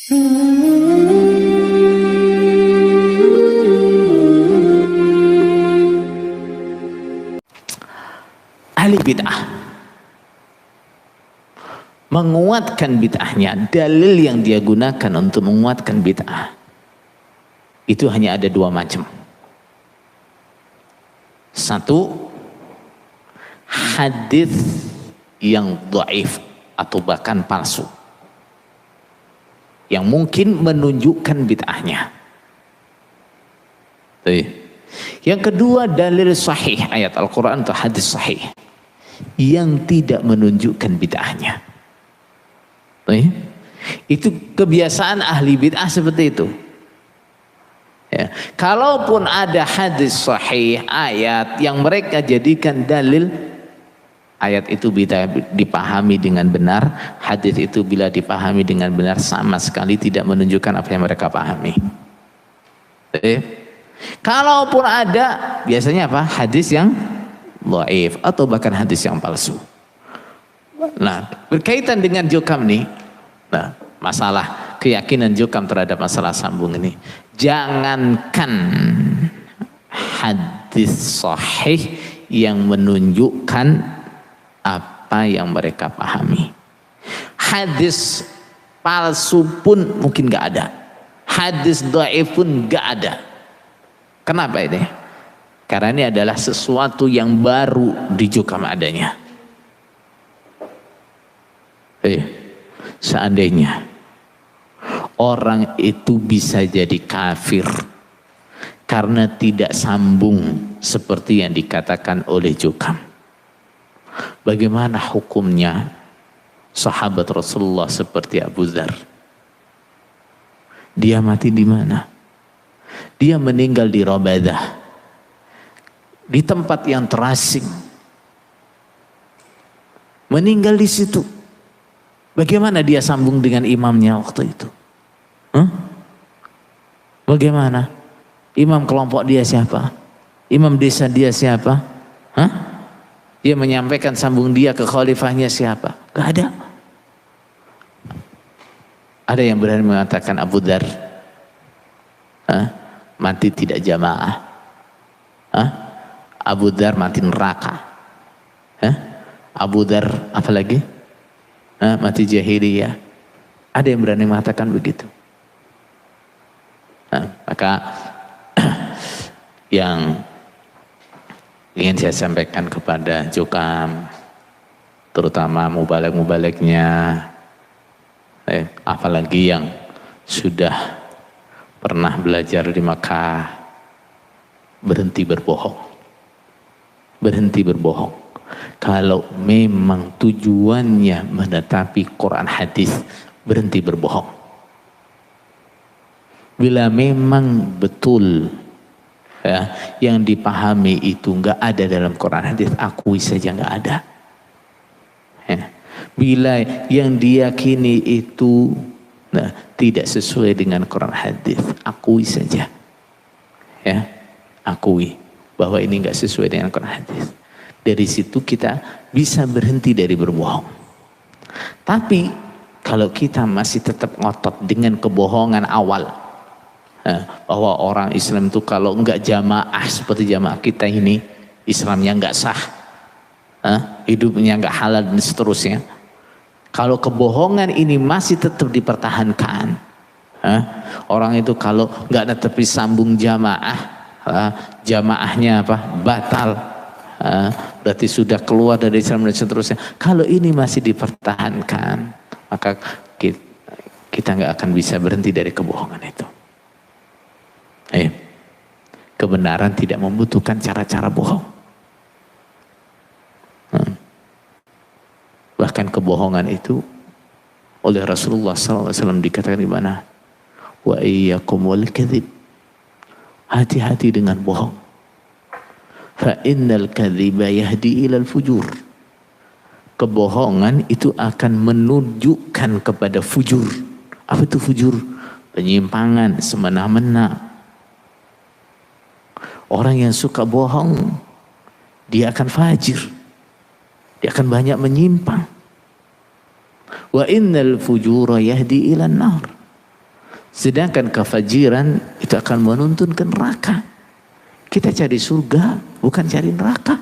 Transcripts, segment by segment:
Ahli bid'ah menguatkan bid'ahnya, dalil yang dia gunakan untuk menguatkan bid'ah itu hanya ada dua macam. Satu, hadis yang dhaif atau bahkan palsu yang mungkin menunjukkan bid'ahnya. Yang kedua, dalil sahih, ayat Al-Quran atau hadis sahih yang tidak menunjukkan bid'ahnya. Itu kebiasaan ahli bid'ah seperti itu. Ya. Kalaupun ada hadis sahih, ayat yang mereka jadikan dalil, ayat itu bila dipahami dengan benar, hadis itu bila dipahami dengan benar sama sekali tidak menunjukkan apa yang mereka pahami. Kalaupun ada, biasanya apa? Hadis yang dhaif atau bahkan hadis yang palsu. Nah, berkaitan dengan Jokam nih, nah, masalah keyakinan Jokam terhadap masalah sambung ini, jangankan hadis sahih yang menunjukkan apa yang mereka pahami, hadis palsu pun mungkin gak ada, hadis dhaif pun gak ada. Kenapa ini? Karena ini adalah sesuatu yang baru di Jokam adanya. Seandainya orang itu bisa jadi kafir karena tidak sambung seperti yang dikatakan oleh Jokam, bagaimana hukumnya sahabat Rasulullah seperti Abu Dzar? Dia mati di mana? Dia meninggal di Rabadah, di tempat yang terasing, meninggal di situ. Bagaimana dia sambung dengan imamnya waktu itu? Bagaimana? Imam kelompok dia siapa? Imam desa dia siapa? Dia menyampaikan sambung dia ke khalifahnya siapa? Gak ada. Ada yang berani mengatakan Abu Dzar mati tidak jamaah? Abu Dzar mati neraka? Abu Dzar apa lagi? Mati jahiliyah? Ada yang berani mengatakan begitu? Maka yang ingin saya sampaikan kepada Jokam, terutama mubalek-mubaleknya, apalagi yang sudah pernah belajar di Makkah, berhenti berbohong. Berhenti berbohong. Kalau memang tujuannya menetapi Quran hadis, berhenti berbohong. Bila memang betul ya, yang dipahami itu enggak ada dalam Quran hadis, akui saja enggak ada. Ya. Bila yang diyakini itu tidak sesuai dengan Quran hadis, akui saja. Ya, akui bahwa ini enggak sesuai dengan Quran hadis. Dari situ kita bisa berhenti dari berbohong. Tapi kalau kita masih tetap ngotot dengan kebohongan awal, bahwa orang Islam itu kalau enggak jamaah seperti jamaah kita ini, Islamnya enggak sah, hidupnya enggak halal dan seterusnya. Kalau kebohongan ini masih tetap dipertahankan, orang itu kalau enggak netepi sambung jamaah, jamaahnya apa? Batal. Berarti sudah keluar dari Islam dan seterusnya. Kalau ini masih dipertahankan, maka kita nggak akan bisa berhenti dari kebohongan itu. Kebenaran tidak membutuhkan cara-cara bohong. Bahkan kebohongan itu oleh Rasulullah SAW dikatakan di mana? Wa iyyakum wal kadzib. Hati-hati dengan bohong. Fa innal kadziba yahdi ilal fujur. Kebohongan itu akan menunjukkan kepada fujur. Apa itu fujur? Penyimpangan, semena-mena. Orang yang suka bohong, dia akan fajir. Dia akan banyak menyimpang. Wa innal fujura yahdi ilan nar. Sedangkan kefajiran itu akan menuntun ke neraka. Kita cari surga, bukan cari neraka.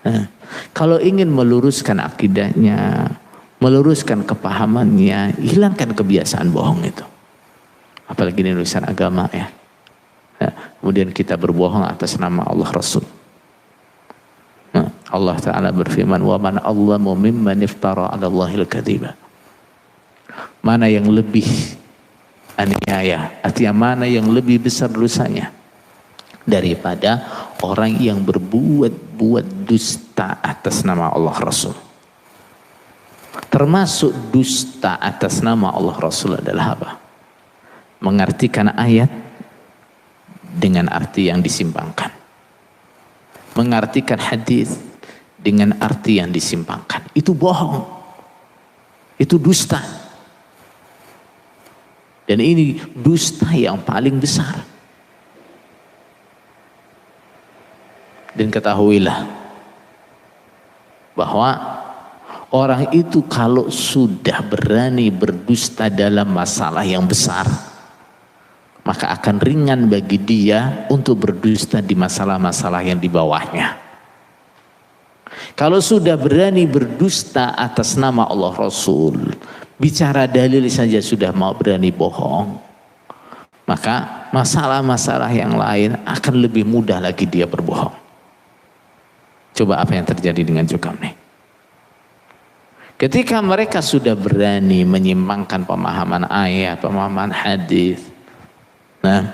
Nah, kalau ingin meluruskan akidahnya, meluruskan kepahamannya, hilangkan kebiasaan bohong itu. Apalagi ini urusan agama ya. Nah, kemudian kita berbohong atas nama Allah Rasul. Nah, Allah Ta'ala berfirman, wa man allamu mimman iftara 'ala Allahil kadhiba. Mana yang lebih aniaya, artinya mana yang lebih besar dosanya daripada orang yang berbuat dusta atas nama Allah Rasul. Termasuk dusta atas nama Allah Rasul adalah apa? Mengartikan ayat dengan arti yang disimpangkan, mengartikan hadis dengan arti yang disimpangkan. Itu bohong, itu dusta. Dan ini dusta yang paling besar. Dan ketahuilah bahwa orang itu kalau sudah berani berdusta dalam masalah yang besar, maka akan ringan bagi dia untuk berdusta di masalah-masalah yang di bawahnya. Kalau sudah berani berdusta atas nama Allah Rasul, bicara dalil saja sudah mau berani bohong, maka masalah-masalah yang lain akan lebih mudah lagi dia berbohong. Coba apa yang terjadi dengan Jukam nih. Ketika mereka sudah berani menyimpangkan pemahaman ayat, pemahaman hadis, nah,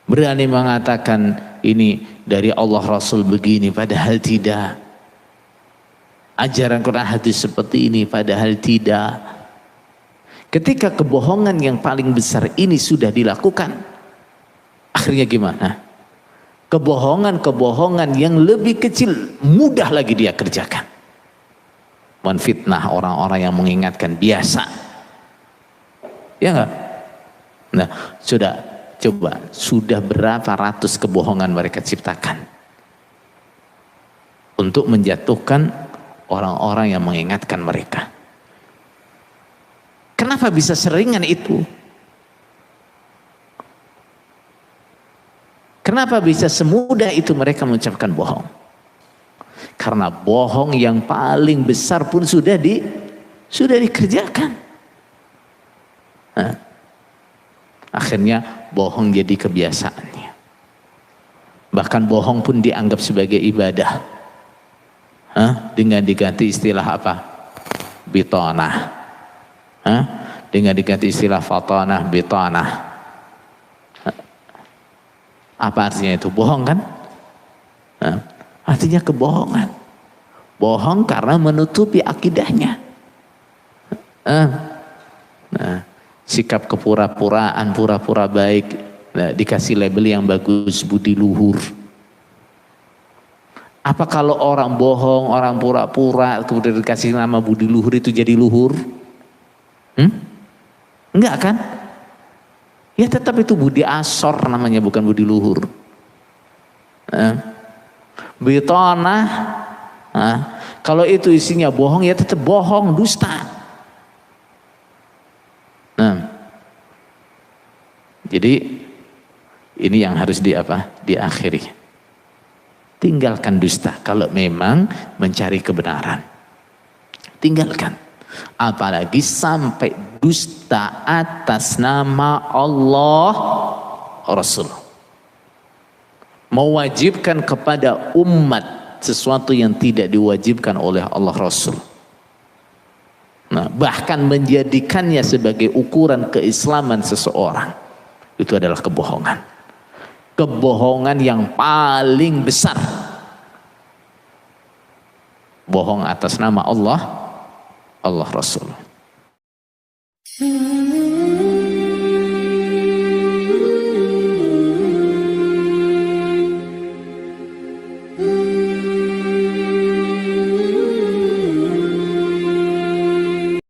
berani mengatakan ini dari Allah Rasul begini, padahal tidak. Ajaran Quran hadis seperti ini, padahal tidak. Ketika kebohongan yang paling besar ini sudah dilakukan, akhirnya gimana? Kebohongan-kebohongan yang lebih kecil mudah lagi dia kerjakan. Menfitnah orang-orang yang mengingatkan biasa. Ya enggak? Nah, sudah berapa ratus kebohongan mereka ciptakan untuk menjatuhkan orang-orang yang mengingatkan mereka. Kenapa bisa seringan itu? Kenapa bisa semudah itu mereka mengucapkan bohong? Karena bohong yang paling besar pun sudah dikerjakan. Nah, akhirnya bohong jadi kebiasaannya. Bahkan bohong pun dianggap sebagai ibadah. Dengan diganti istilah apa? Bitonah. Dengan diganti istilah fatonah, bitonah. Apa artinya itu? Bohong kan? Artinya kebohongan. Bohong karena menutupi akidahnya. Sikap kepura-puraan, pura-pura baik, dikasih label yang bagus, budi luhur. Apa kalau orang bohong, orang pura-pura, kemudian dikasih nama budi luhur itu jadi luhur? Enggak kan? Ya tetap itu budi asor namanya, bukan budi luhur. Bitonah, kalau itu isinya bohong ya tetap bohong, dusta. Jadi ini yang harus diakhiri. Tinggalkan dusta kalau memang mencari kebenaran. Tinggalkan. Apalagi sampai dusta atas nama Allah Rasul. Mewajibkan kepada umat sesuatu yang tidak diwajibkan oleh Allah Rasul. Nah, bahkan menjadikannya sebagai ukuran keislaman seseorang, itu adalah kebohongan. Kebohongan yang paling besar. Bohong atas nama Allah Rasul.